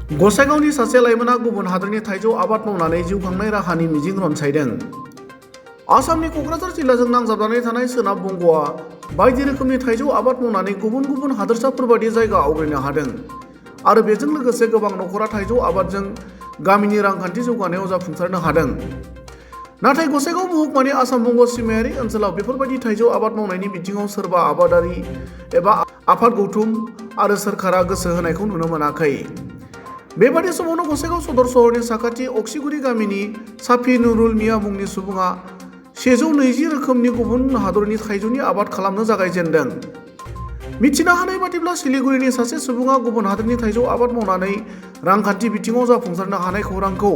गसाइगावनि सासे लाइमोना गुबुन हादोरनि थाइजौ आबाद मावनानै जिउ खांनाय राहानि मिजिं रनसायदों। आसामनि क'क्राझार जिल्लाजों नांजाबनानै थानाय सोनाब बंग'आ बायदि रोखोमनि थाइजौ आबाद मावनानै गुबुन गुबुन हादोरसाफोरबादि जायगा आवग्रिनो हादों आरो बेजों लोगोसे गोबां नखरा थाइजौ आबादजों गामिनि रांखान्थि जौगानायाव जाफुंसारनो हादों। नाथाय गसाइगाव महकुमानि आसाम बंग सिमायारि ओनसोलाव बेफोरबायदि थाइजौ आबाद मावनायनि बिथिङाव सोरबा आबादारि एबा आफाद गौथुम आरो सोरखारा गोसो होनायखौ नुनो मोनाखै। बेबादि समावनो गसाइगाव सदर सहरनि साखाथि अक्सिगुरि गामिनि साफि नुरुल मिया मुंनि सुबुङा 120 रोखोमनि गुबुन हादरनि थाइजौनि आबाद खालामनो जागायजेनदों। मिथिनो हानाय बादिब्ला सिलिगुरिनि सासे सुबुङा गुबुन हादरनि थाइजौ आबाद मावनानै रांखान्थि बिथिङाव जाफुंसारनो हानाय खौरांखौ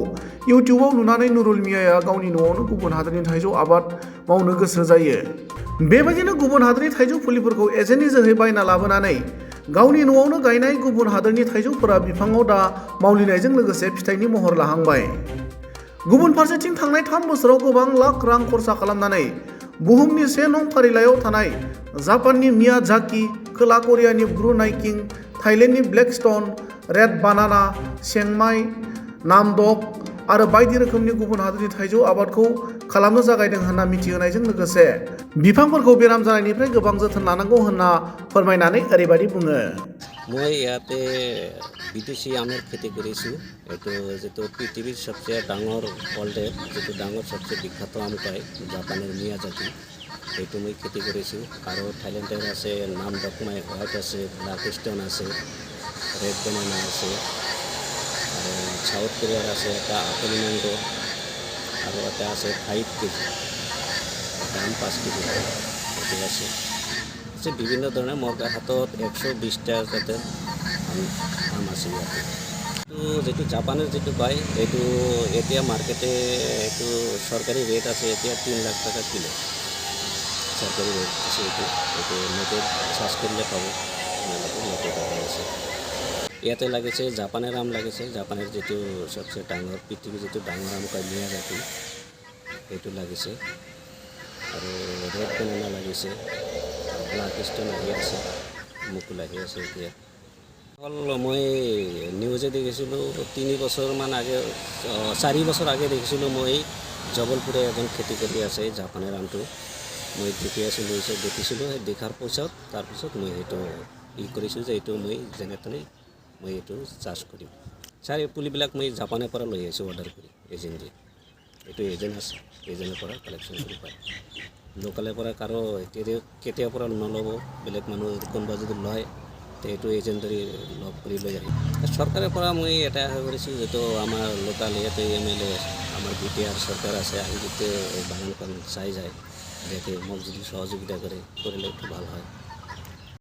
इउटिउबआव नुनानै नुरुल मियाया गावनि न'आवनो गुबुन हादरनि थाइजौ आबाद मावनो गोसो जायो। बेबायदिनो गुबुन हादरनि थाइजौ फुलिफोरखौ एजेन्टनि जोहै बायना लाबोनानै गावनि न'आवनो गायनाय गुबुन हादरनि थाइजौफोरा बिफाङाव दा मावलिनायजों लोगोसे फिथाइनि महर लाहांबाय। गुबुन फारसेथिं थांनाय 3 बोसोराव गोबां लाख रां खरसा खालामनानै बुहुमनि 1 नं फारिलाइयाव थानाय जापाननि मियाजाकी, खोला करियानि ब्रु नाइकिं, थाइलेन्डनि ब्लेकस्टन, रेड बानाना, चेंमाइ, नामडक आरो बायदि रोखोमनि गुबुन हादरनि थाइजौ आबादखौ खालामनो जागायदों होनना मिथिहोनायजों लोगोसे बिफांफोरखौ बेराम जानायनिफ्राय गोबां जोथोन लानांगौ होनना फोरमायनानै ओरैबायदि बुङो। मैं ইয়াতে বিদেশী আমের খেতি কৰিছোঁ। এইটো যেটো পৃথিৱীৰ সবচেয়ে ডাঙৰ ওয়াৰ্ল্ডেৰ যেটো ডাঙৰ সবচেয়ে বিখ্যাত আম কয় জাপানেৰ মিয়াজাকি, এইটো মই খেতি কৰিছোঁ। আৰু থাইলেণ্ডেৰ আছে নামডক হোয়াইট আছে, ব্ল্যাকস্টোন আছে, ৰেড বানানা আছে, আৰু সাউথ কোৰিয়াৰ আছে এটা আপেল ম্যাঙ্গো, আৰু এটা আছে 5 কেজি, দাম 5 কেজি এইটো আছে। বিভিন্ন ধৰণৰ মোৰ হাতত 120টা জাতের আম আছে ইয়াতে। যেটো জাপানের যেটো পায় এইটো এতিয়া মার্কেটে এইটো সরকারি রেট আছে এতিয়া 3 লাখ টাকা কিলো সরকারি রেট আছে। এইটো নেটে সার্চ করলে পাবো, নেটে টাকা আছে। ইয়াতে লাগিছে জাপানের আম লাগিছে, জাপানের যেটো সবচেয়ে ডাঙর পৃথিবীর যেটো ডাঙর আম কয় মিয়াজাকি এইটো লাগিছে। আৰু রেড বানানা লাগিছে, ব্ল্যাকস্টোন আহি আছে, মুকুল আহি আছে। এতিয়া মই নিউজে দেখিছিলোঁ 3 বছৰমান আগে, 4 বছৰ আগে দেখিছিলোঁ মই জবলপুৰে এজন খেতি কৰি আছে জাপানেৰ আমটো। মই দেখি আছিলোঁ, দেখিছিলোঁ, দেখাৰ পিছত তাৰপিছত মই এইটো কৰিছোঁ যে এইটো মই যেনে তেনে মই এইটো চাষ কৰিম। পুলিবিলাক মই জাপানৰ পৰা লৈ আহিছোঁ অৰ্ডাৰ কৰি এজেণ্ট দি। এইটো এজেণ্ট আছে, এজেণ্টৰ পৰা কালেকশ্যন কৰি পায়। লোকেলৰ পৰা কাৰো কেতিয়াৰ পৰা নল'ব, বেলেগ মানুহ কোনোবা যদি লয় তো এইটো এজেণ্ট ধৰি লগ কৰি লৈ আহি চৰকাৰৰ পৰা মই এটা আশা কৰিছোঁ যিটো আমাৰ লোকেল ইয়াতে MLA আমাৰ BTR চৰকাৰ আছে, আহি যেতিয়া বাগানখন চাই যায় দেখে মোক যদি সহযোগিতা কৰিলে একটু ভাল হয়।